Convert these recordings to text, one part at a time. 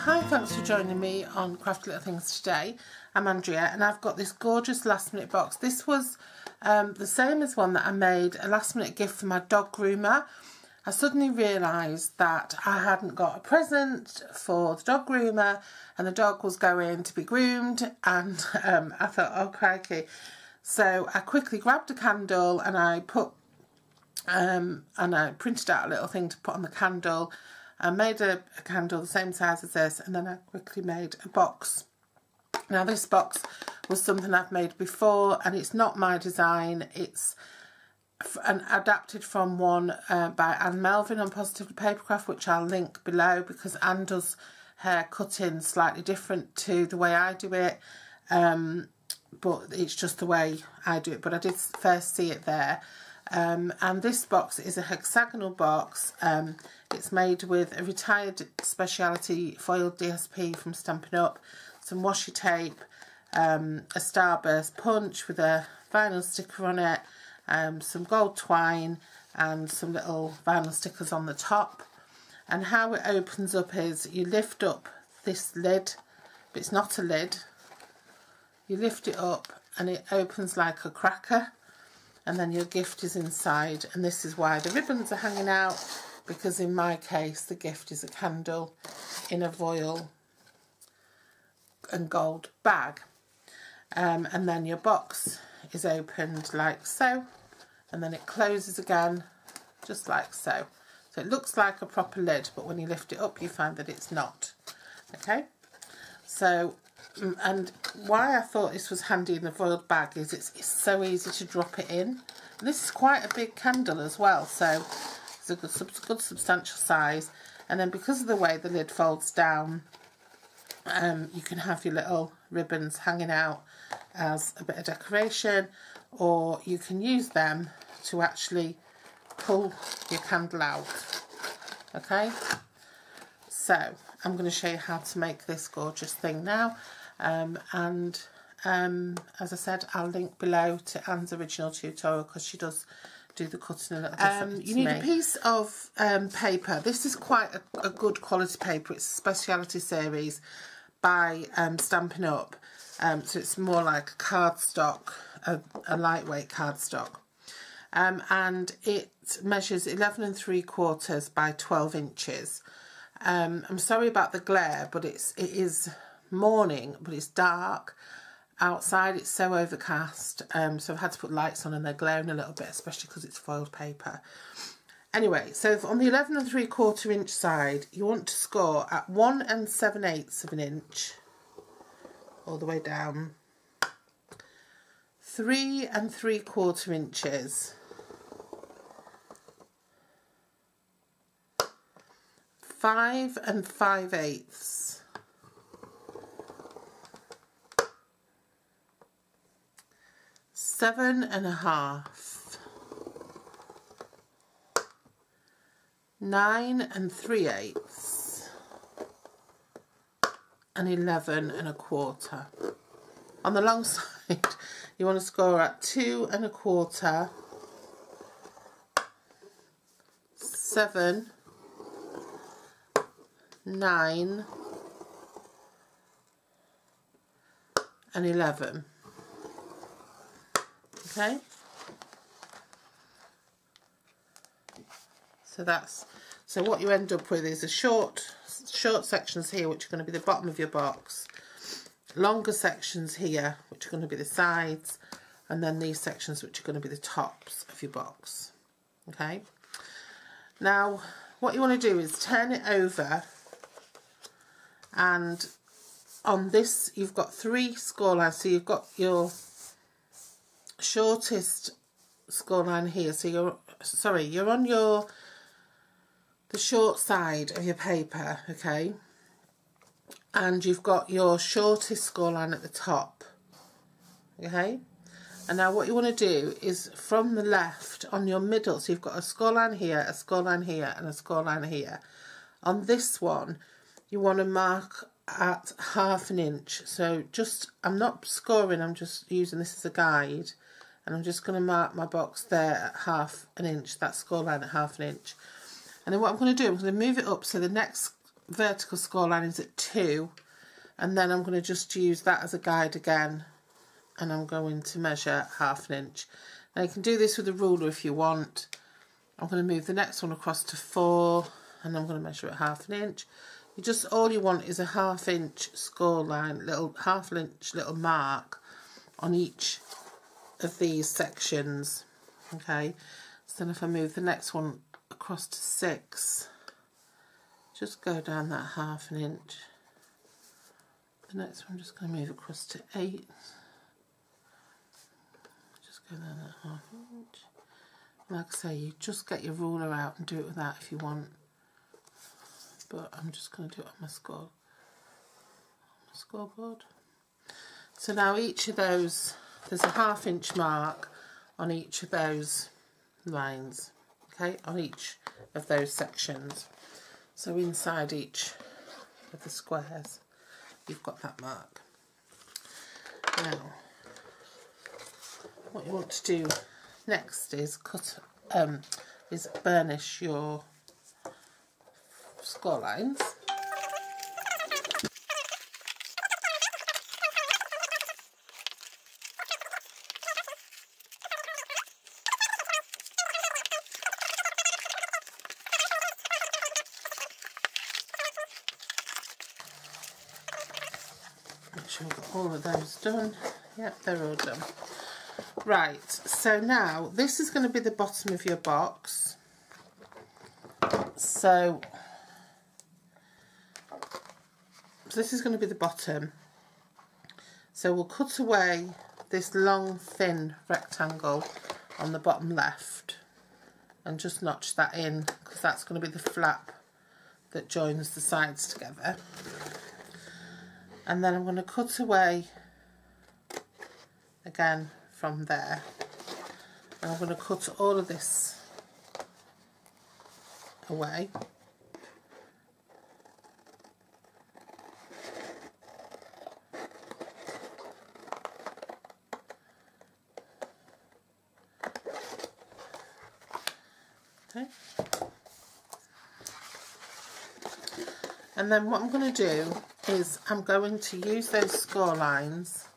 Hi, thanks for joining me on Crafty Little Things today. I'm Andrea and I've got this gorgeous last minute box. This was the same as one that I made, a last minute gift for my dog groomer. I suddenly realised that I hadn't got a present for the dog groomer and the dog was going to be groomed, and I thought, oh crikey. So I quickly grabbed a candle and I printed out a little thing to put on the candle. I made a candle the same size as this, and then I quickly made a box. Now this box was something I've made before and it's not my design. It's adapted from one by Anne Melvin on Positively Papercraft, which I'll link below, because Anne does hair cutting slightly different to the way I do it, but it's just the way I do it. But I did first see it there. And this box is a hexagonal box. It's made with a retired speciality foiled DSP from Stampin' Up, some washi tape, a starburst punch with a vinyl sticker on it, some gold twine and some little vinyl stickers on the top. And how it opens up is you lift up this lid, but it's not a lid. You lift it up and it opens like a cracker, and then your gift is inside. And this is why the ribbons are hanging out, because in my case the gift is a candle in a foil and gold bag. And then your box is opened like so, and then it closes again just like so. So it looks like a proper lid, but when you lift it up you find that it's not. Okay, so and why I thought this was handy in the foiled bag is it's so easy to drop it in. And this is quite a big candle as well, so it's a good substantial size. And then because of the way the lid folds down, you can have your little ribbons hanging out as a bit of decoration, or you can use them to actually pull your candle out. Okay, so I'm going to show you how to make this gorgeous thing now, as I said, I'll link below to Anne's original tutorial, because she does do the cutting a little differently. You need a piece of paper. This is quite a good quality paper. It's a speciality series by Stampin' Up, so it's more like a cardstock, a lightweight cardstock, and it measures 11 3/4 by 12 inches. I'm sorry about the glare, but it is morning, but it's dark outside. It's so overcast, so I've had to put lights on and they're glaring a little bit, especially because it's foiled paper. Anyway, so on the 11 3/4 inch side, you want to score at 1 7/8 of an inch all the way down, 3 3/4 inches, 5 5/8, 7 1/2, 9 3/8, and 11 1/4. On the long side, you want to score at 2 1/4, 7, 9, and 11. Okay, so what you end up with is a short sections here, which are going to be the bottom of your box, longer sections here, which are going to be the sides, and then these sections, which are going to be the tops of your box. Okay, now what you want to do is turn it over, and on this you've got 3 score lines. So you've got your shortest score line here, so you're on the short side of your paper, okay, and you've got your shortest score line at the top. Okay, and now what you want to do is from the left on your middle, so you've got a score line here, a score line here, and a score line here. On this one you want to mark at 1/2 inch. So just, I'm not scoring, I'm just using this as a guide, and I'm just going to mark my box there at 1/2 inch, that score line at 1/2 inch. And then what I'm going to do, I'm going to move it up so the next vertical score line is at 2, and then I'm going to just use that as a guide again, and I'm going to measure 1/2 inch. Now you can do this with a ruler if you want. I'm going to move the next one across to 4, and I'm going to measure it 1/2 inch. All you want is a 1/2 inch score line, little 1/2 inch little mark on each of these sections. Okay, so then if I move the next one across to 6, just go down that 1/2 inch. The next one I'm just going to move across to 8. Just go down that 1/2 inch. Like I say, you just get your ruler out and do it with that if you want. But I'm just going to do it on my scoreboard. So now each of those, there's a 1/2 inch mark on each of those lines, okay, on each of those sections. So inside each of the squares, you've got that mark. Now, what you want to do next is burnish your score lines. Make sure we've got all of those done. Yep, they're all done. Right, so now this is going to be the bottom of your box. So this is going to be the bottom. So we'll cut away this long thin rectangle on the bottom left and just notch that in, because that's going to be the flap that joins the sides together. And then I'm going to cut away again from there, and I'm going to cut all of this away. Okay. And then what I'm going to do is I'm going to use those score lines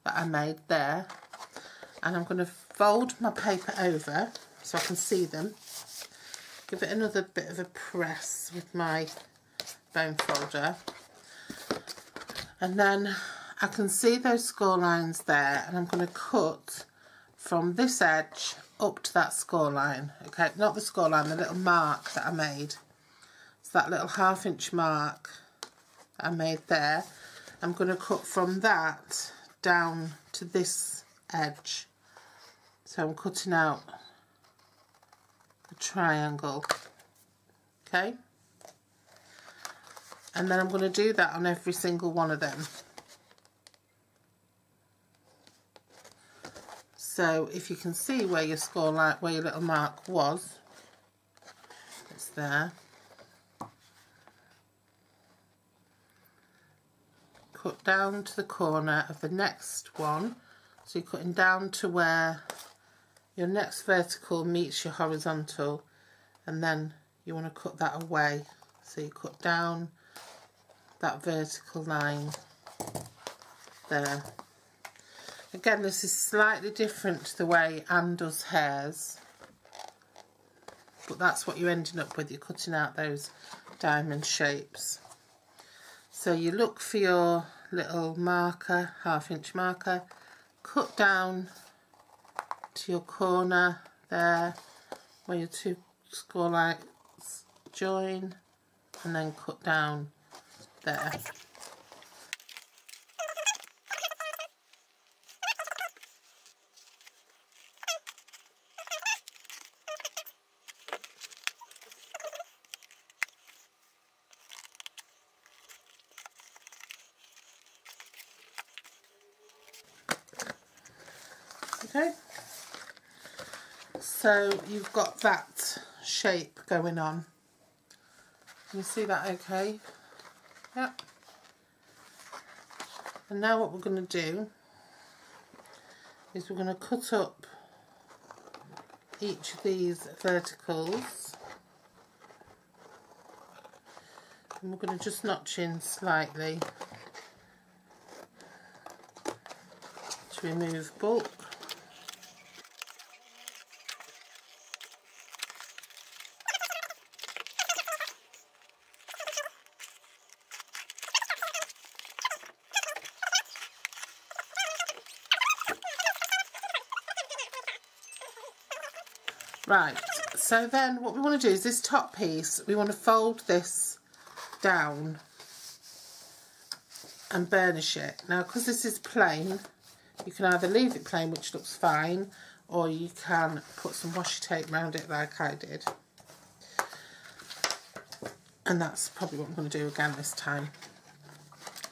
that I made there, and I'm going to fold my paper over so I can see them. Give it another bit of a press with my bone folder, and then I can see those score lines there, and I'm going to cut from this edge up to that score line. Okay, not the score line, the little mark that I made. So that little 1/2 inch mark that I made there, I'm going to cut from that down to this edge. So I'm cutting out a triangle, okay? And then I'm going to do that on every single one of them. So if you can see where your score line, where your little mark was, it's there. Cut down to the corner of the next one. So you're cutting down to where your next vertical meets your horizontal, and then you want to cut that away. So you cut down that vertical line there. Again, this is slightly different to the way Anne does hers, but that's what you're ending up with. You're cutting out those diamond shapes. So you look for your little marker, 1/2 inch marker, cut down to your corner there where your two score lines join, and then cut down there. Okay, so you've got that shape going on. Can you see that okay? Yep. And now what we're going to do is we're going to cut up each of these verticals And we're going to just notch in slightly to remove bulk. Right, so then what we want to do is this top piece, we want to fold this down and burnish it. Now, because this is plain, you can either leave it plain, which looks fine, or you can put some washi tape around it like I did. And that's probably what I'm going to do again this time.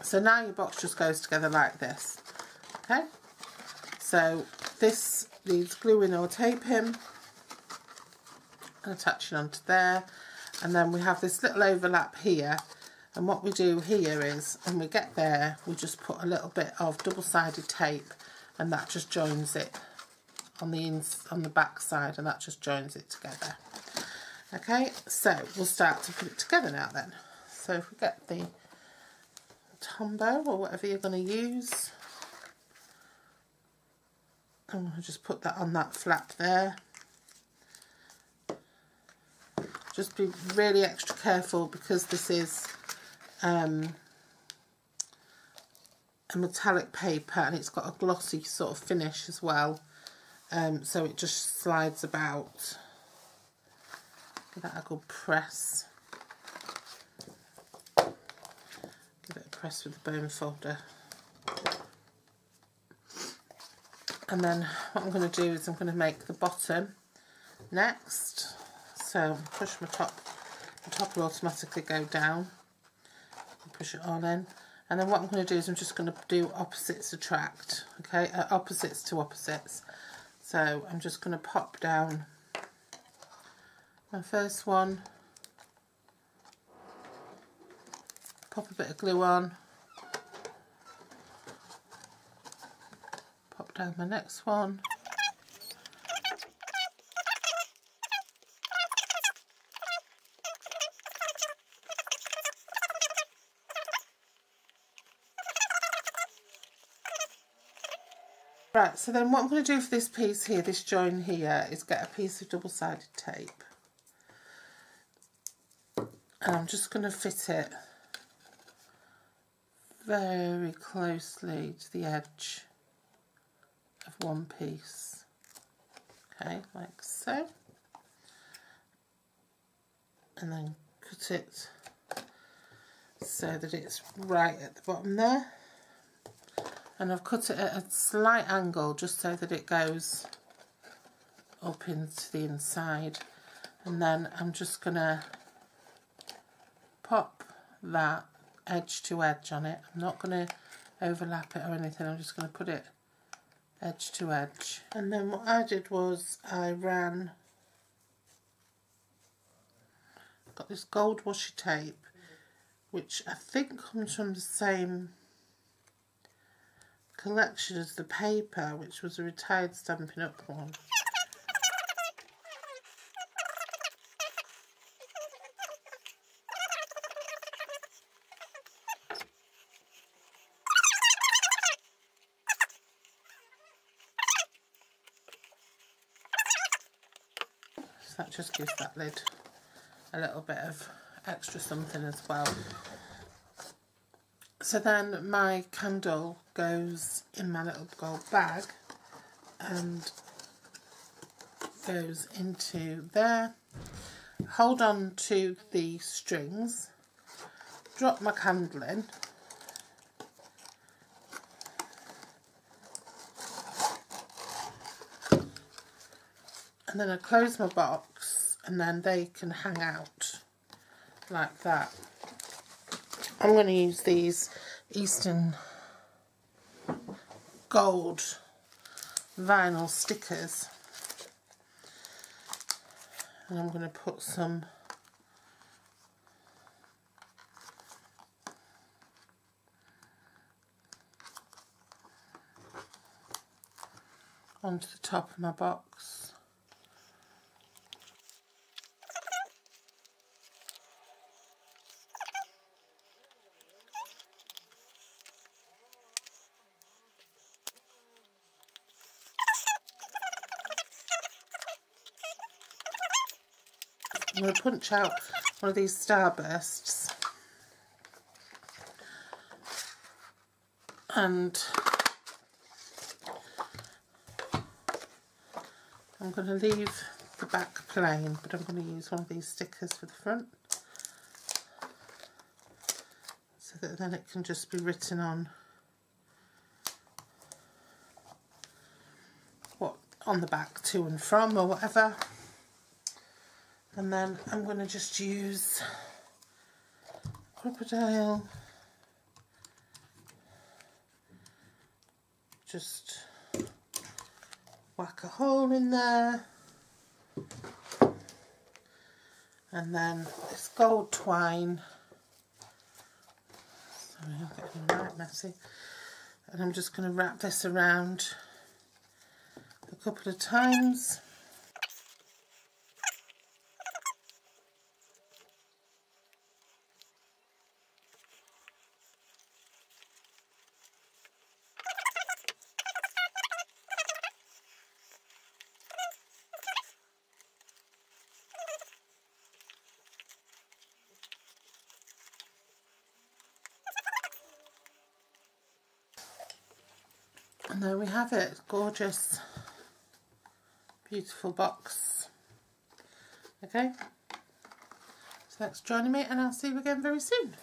So now your box just goes together like this. Okay, so this needs gluing or taping and attaching onto there, and then we have this little overlap here, and what we do here is when we get there we just put a little bit of double-sided tape, and that just joins it on the back side, and that just joins it together. Okay, so we'll start to put it together now then. So if we get the Tombow or whatever you're going to use, I'm going to just put that on that flap there. Just be really extra careful because this is a metallic paper and it's got a glossy sort of finish as well, so it just slides about. Give that a good press. Give it a press with the bone folder. And then what I'm going to do is I'm going to make the bottom next. So push the top will automatically go down. Push it all in, and then what I'm going to do is I'm just going to do opposites attract. Okay, opposites to opposites. So I'm just going to pop down my first one, pop a bit of glue on, pop down my next one. Right, so then what I'm going to do for this piece here, this join here, is get a piece of double-sided tape. And I'm just going to fit it very closely to the edge of one piece. Okay, like so. And then cut it so that it's right at the bottom there. And I've cut it at a slight angle just so that it goes up into the inside. And then I'm just going to pop that edge to edge on it. I'm not going to overlap it or anything, I'm just going to put it edge to edge. And then what I did was I got this gold washi tape, which I think comes from the same collection as the paper, which was a retired Stampin' Up one. So that just gives that lid a little bit of extra something as well. So then my candle goes in my little gold bag and goes into there. Hold on to the strings, drop my candle in, and then I close my box, and then they can hang out like that. I'm going to use these Eastern gold vinyl stickers, and I'm going to put some onto the top of my box. I'm going to punch out one of these starbursts, and I'm going to leave the back plain, but I'm going to use one of these stickers for the front, so that then it can just be written on what on the back, to and from or whatever. And then I'm going to just use crocodile, just whack a hole in there, and then this gold twine, sorry I'm getting right messy, and I'm just going to wrap this around a couple of times. And there we have it, gorgeous, beautiful box. Okay, so thanks for joining me, and I'll see you again very soon.